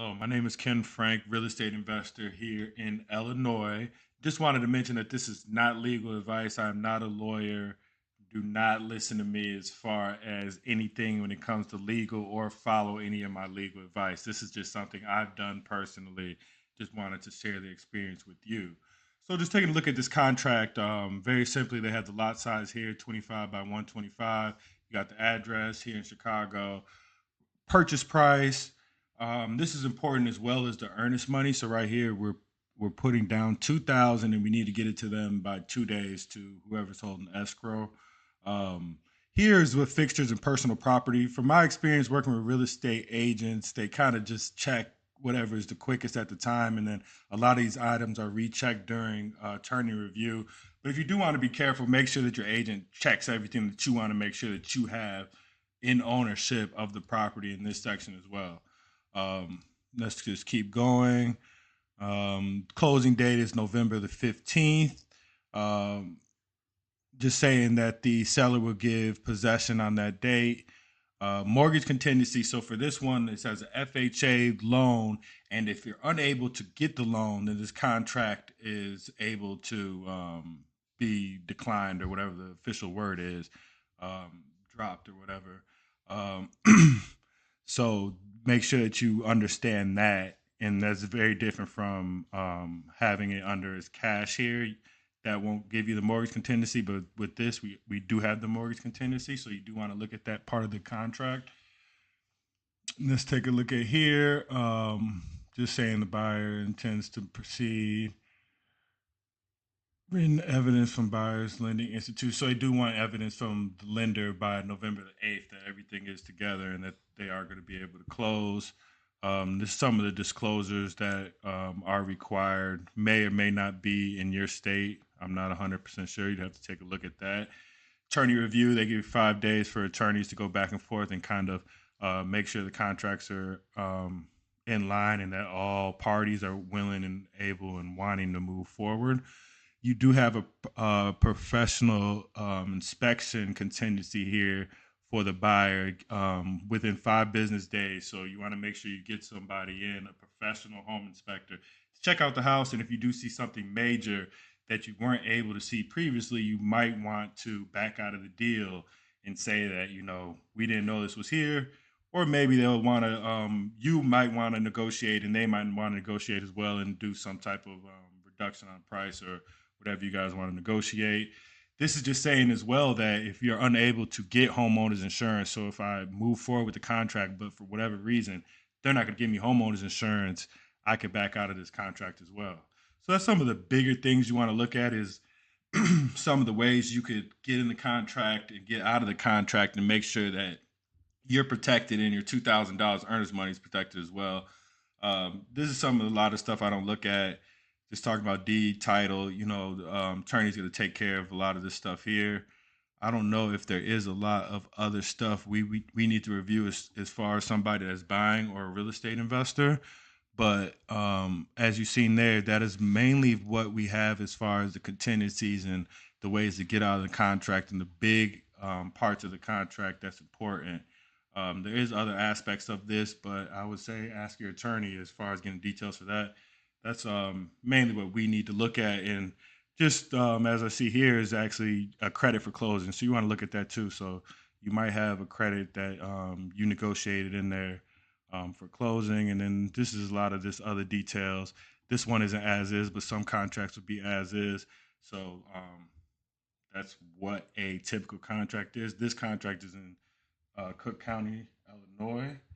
Hello, my name is Ken Frank, real estate investor here in Illinois. Just wanted to mention that this is not legal advice. I'm not a lawyer. Do not listen to me as far as anything when it comes to legal or follow any of my legal advice. This is just something I've done personally. Just wanted to share the experience with you. So, just taking a look at this contract, very simply, they have the lot size here 25 by 125. You got the address here in Chicago, purchase price. This is important as well as the earnest money. So right here, we're putting down 2,000, and we need to get it to them by 2 days to whoever's holding escrow. Um, Here's with fixtures and personal property. From my experience working with real estate agents, they kind of just check whatever is the quickest at the time, and then a lot of these items are rechecked during attorney review. But if you do want to be careful, make sure that your agent checks everything that you want to make sure that you have in ownership of the property in this section as well. Let's just keep going. Closing date is November the 15th. Um, just saying that the seller will give possession on that date. Mortgage contingency. So for this one, it says a FHA loan, and if you're unable to get the loan, then this contract is able to be declined or whatever the official word is, dropped or whatever. Um, so make sure that you understand that, and that's very different from having it under as cash here. That won't give you the mortgage contingency, but with this, we do have the mortgage contingency, so you do want to look at that part of the contract. Let's take a look at here. Just saying the buyer intends to proceed. Written evidence from buyers lending institute. So I do want evidence from the lender by November the 8th that everything is together and that they are going to be able to close. This some of the disclosures that are required may or may not be in your state. I'm not 100% sure. You'd have to take a look at that. Attorney review, they give you 5 days for attorneys to go back and forth and kind of make sure the contracts are in line and that all parties are willing and able and wanting to move forward. You do have a professional inspection contingency here for the buyer within 5 business days. So you want to make sure you get somebody in, a professional home inspector, to check out the house. And if you do see something major that you weren't able to see previously, you might want to back out of the deal and say that, we didn't know this was here. Or maybe they'll want to, you might want to negotiate and they might want to negotiate as well and do some type of reduction on price or whatever you guys want to negotiate. This is just saying as well that if you're unable to get homeowners insurance, so if I move forward with the contract, but for whatever reason, they're not going to give me homeowners insurance, I could back out of this contract as well. So that's some of the bigger things you want to look at is some of the ways you could get in the contract and get out of the contract and make sure that you're protected and your $2,000 earnest money is protected as well. This is some of a lot of stuff I don't look at. Just talking about deed title, attorney's going to take care of a lot of this stuff here. I don't know if there is a lot of other stuff we need to review as far as somebody that's buying or a real estate investor. But as you've seen there, that is mainly what we have as far as the contingencies and the ways to get out of the contract and the big parts of the contract that's important. There is other aspects of this, but I would say ask your attorney as far as getting details for that. That's mainly what we need to look at. And just as I see here is actually a credit for closing. So you want to look at that too. So you might have a credit that you negotiated in there for closing. And then this is a lot of this other details. This one isn't as is, but some contracts would be as is. So that's what a typical contract is. This contract is in Cook County, Illinois.